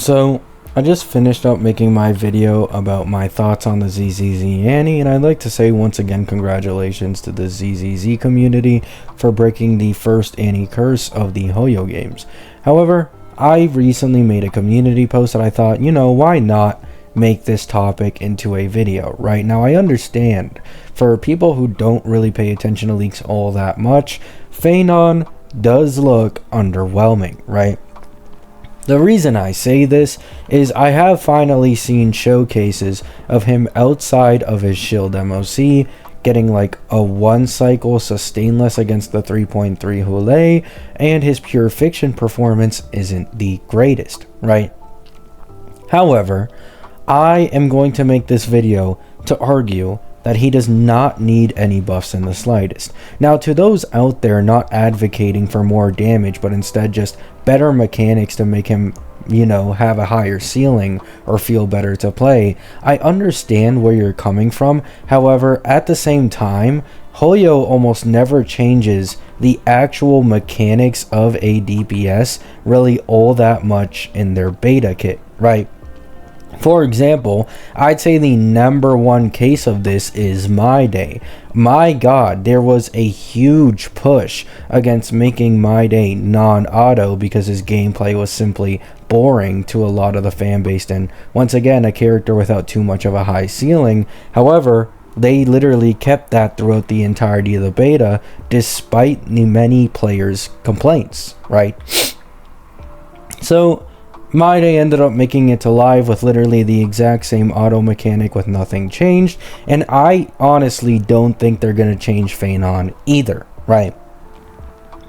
So, I just finished up making my video about my thoughts on the ZZZ Annie, and I'd like to say once again congratulations to the ZZZ community for breaking the first Annie curse of the Hoyo games. However, I recently made a community post that I thought, why not make this topic into a video, right? Now, I understand, for people who don't really pay attention to leaks all that much, Phainon does look underwhelming, right? The reason I say this is I have finally seen showcases of him outside of his shield MOC getting like a 1 cycle sustainless against the 3.3 Hule, and his pure fiction performance isn't the greatest, right? However, I am going to make this video to argue that he does not need any buffs in the slightest. Now, to those out there not advocating for more damage, but instead just better mechanics to make him, have a higher ceiling or feel better to play, I understand where you're coming from. However, at the same time, Hoyo almost never changes the actual mechanics of a DPS really all that much in their beta kit, right? For example, I'd say the number one case of this is My Day. My god, there was a huge push against making My Day non-auto because his gameplay was simply boring to a lot of the fan base, and once again, a character without too much of a high ceiling. However, they literally kept that throughout the entirety of the beta, despite the many players' complaints, right? So, My Day ended up making it to live with literally the exact same auto mechanic with nothing changed, and I honestly don't think they're going to change Phainon either, right?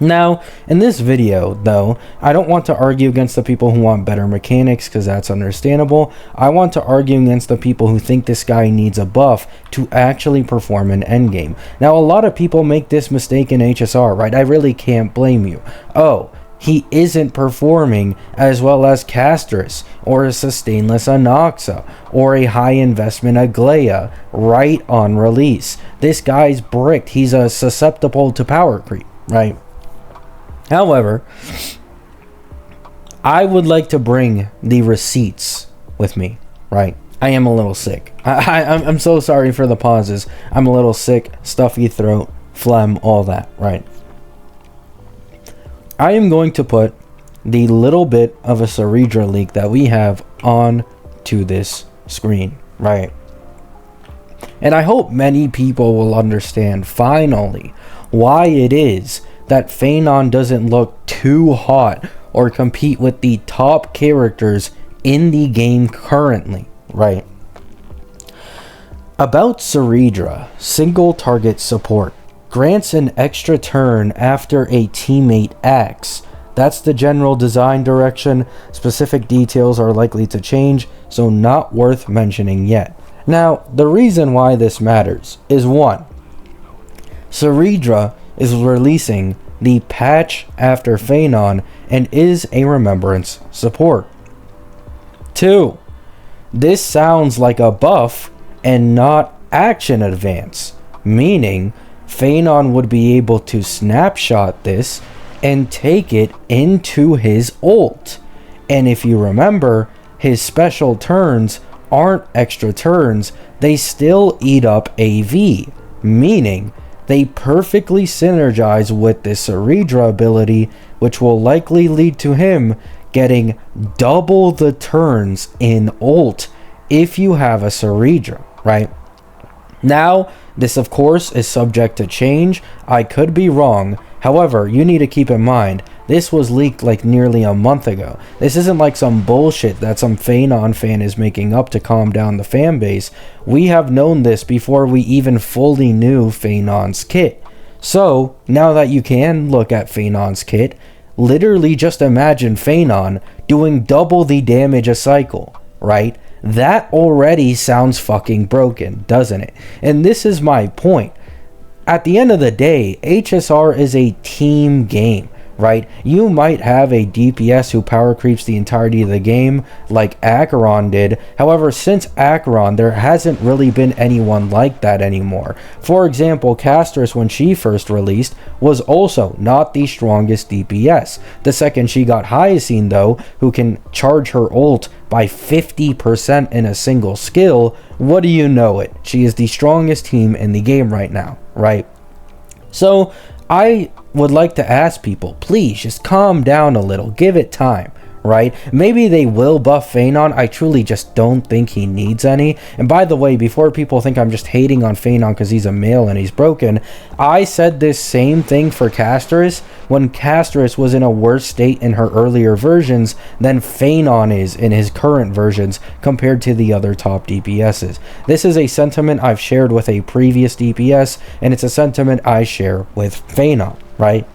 Now, in this video, though, I don't want to argue against the people who want better mechanics, because that's understandable. I want to argue against the people who think this guy needs a buff to actually perform in endgame. Now, a lot of people make this mistake in HSR, right? I really can't blame you. Oh, he isn't performing as well as Castris, or a sustainless Anoxa, or a high investment Aglaya right on release. This guy's bricked. He's susceptible to power creep, right? However, I would like to bring the receipts with me, right? I am a little sick. I'm so sorry for the pauses. I'm a little sick, stuffy throat, phlegm, all that, right? I am going to put the little bit of a Ceridra leak that we have on to this screen, right? And I hope many people will understand finally why it is that Phainon doesn't look too hot or compete with the top characters in the game currently, right? About Ceridra, single target support grants an extra turn after a teammate acts. That's the general design direction. Specific details are likely to change, so not worth mentioning yet. Now, the reason why this matters is 1. Ceridra is releasing the patch after Phainon and is a remembrance support. 2. This sounds like a buff and not action advance, meaning Phainon would be able to snapshot this and take it into his ult. And if you remember, his special turns aren't extra turns, they still eat up AV, meaning they perfectly synergize with this Ceridra ability, which will likely lead to him getting double the turns in ult if you have a Ceridra, right? Now, this of course is subject to change. I could be wrong. However, you need to keep in mind, this was leaked like nearly a month ago. This isn't like some bullshit that some Phainon fan is making up to calm down the fan base. We have known this before we even fully knew Phainon's kit. So, now that you can look at Phainon's kit, literally just imagine Phainon doing double the damage a cycle, right? That already sounds fucking broken, doesn't it? And this is my point. At the end of the day, HSR is a team game, right? You might have a DPS who power creeps the entirety of the game like Acheron did. However, since Acheron, there hasn't really been anyone like that anymore. For example, Castress, when she first released, was also not the strongest DPS. The second she got Hyacine, though, who can charge her ult by 50% in a single skill, what do you know it? She is the strongest team in the game right now, right? So I would like to ask people, please just calm down a little, give it time, right? Maybe they will buff Phainon. I truly just don't think he needs any. And by the way, before people think I'm just hating on Phainon because he's a male and he's broken, I said this same thing for Castress when Castress was in a worse state in her earlier versions than Phainon is in his current versions compared to the other top DPSs. This is a sentiment I've shared with a previous DPS, and it's a sentiment I share with Phainon, right?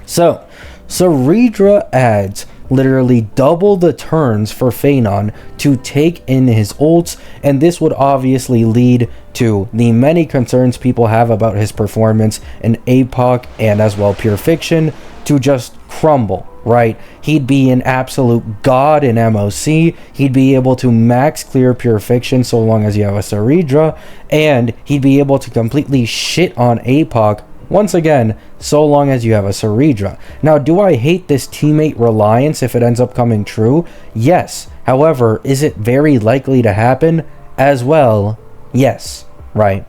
So, Saridra adds literally double the turns for Phainon to take in his ults, and this would obviously lead to the many concerns people have about his performance in APOC and as well Pure Fiction to just crumble, right? He'd be an absolute god in MOC, he'd be able to max clear Pure Fiction so long as you have a Saridra, and he'd be able to completely shit on APOC once again, so long as you have a Saridra. Now, do I hate this teammate reliance if it ends up coming true? Yes. However, is it very likely to happen? As well, yes. Right?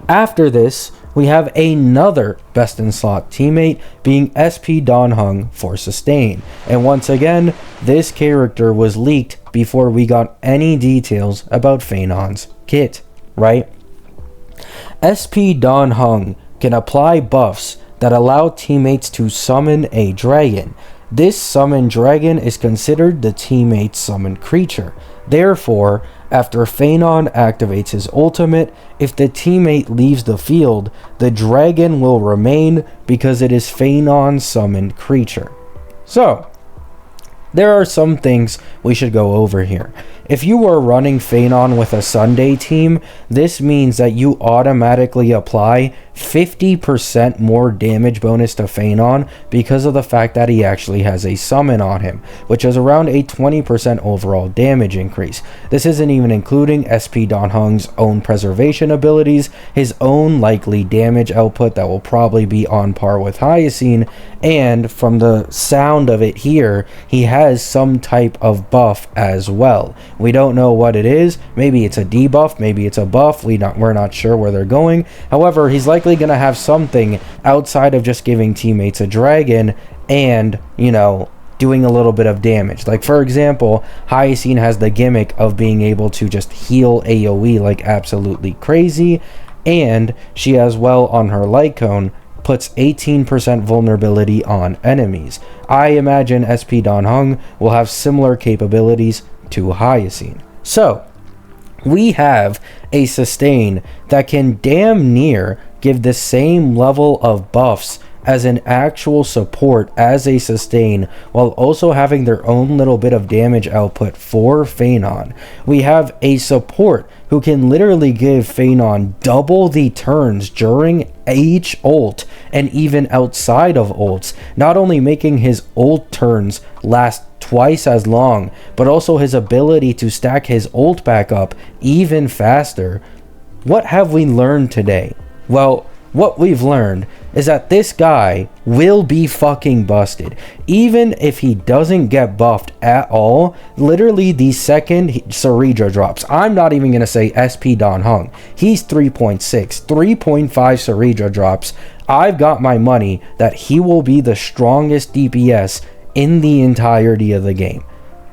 After this, we have another best in slot teammate being SP Donhung for Sustain. And once again, this character was leaked before we got any details about Phainon's kit. Right? SP Donhung can apply buffs that allow teammates to summon a dragon. This summoned dragon is considered the teammate's summoned creature. Therefore, after Phainon activates his ultimate, if the teammate leaves the field, the dragon will remain because it is Phainon's summoned creature. So, there are some things we should go over here. If you are running Phainon with a Sunday team, this means that you automatically apply 50% more damage bonus to Phainon because of the fact that he actually has a summon on him, which is around a 20% overall damage increase. This isn't even including SP Donhung's own preservation abilities, his own likely damage output that will probably be on par with Hyacine, and from the sound of it here, he has some type of buff as well. We don't know what it is. Maybe it's a debuff, maybe it's a buff. We're not sure where they're going. However, he's likely going to have something outside of just giving teammates a dragon and, you know, doing a little bit of damage. Like, for example, Hyacine has the gimmick of being able to just heal AoE like absolutely crazy, and she as well on her light cone puts 18% vulnerability on enemies. I imagine SP Donhung will have similar capabilities to Hyacine. So, we have a sustain that can damn near give the same level of buffs as an actual support as a sustain, while also having their own little bit of damage output for Phainon. We have a support who can literally give Phainon double the turns during each ult and even outside of ults, not only making his ult turns last twice as long, but also his ability to stack his ult back up even faster. What have we learned today? Well, what we've learned is that this guy will be fucking busted. Even if he doesn't get buffed at all, literally the second Saridra drops, I'm not even going to say SP Donhung, he's 3.6, 3.5 Saridra drops, I've got my money that he will be the strongest DPS in the entirety of the game.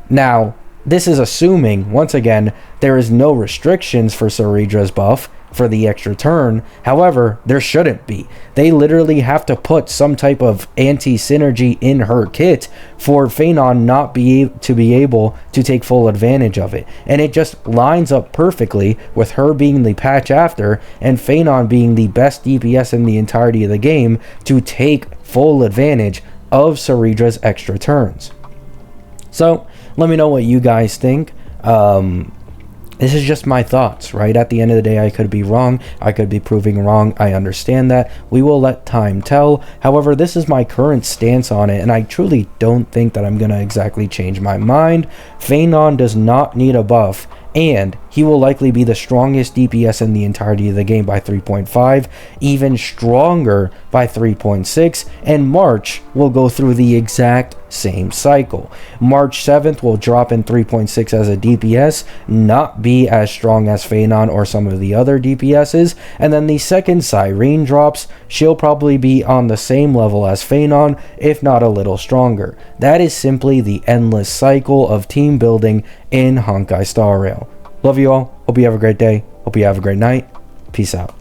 Now, this is assuming, once again, there is no restrictions for Saridra's buff for the extra turn. However, there shouldn't be. They literally have to put some type of anti-synergy in her kit for Phainon not to be able to take full advantage of it. And it just lines up perfectly with her being the patch after and Phainon being the best DPS in the entirety of the game to take full advantage of Saridra's extra turns. So, let me know what you guys think. This is just my thoughts, right? At the end of the day, I could be wrong. I could be proving wrong. I understand that. We will let time tell. However, this is my current stance on it, and I truly don't think that I'm going to exactly change my mind. Phainon does not need a buff, and he will likely be the strongest DPS in the entirety of the game by 3.5, even stronger by 3.6, and March will go through the exact same cycle. March 7th will drop in 3.6 as a DPS, not be as strong as Phainon or some of the other DPSs, and then the second Siren drops, she'll probably be on the same level as Phainon, if not a little stronger. That is simply the endless cycle of team building in Honkai Star Rail. Love you all. Hope you have a great day. Hope you have a great night. Peace out.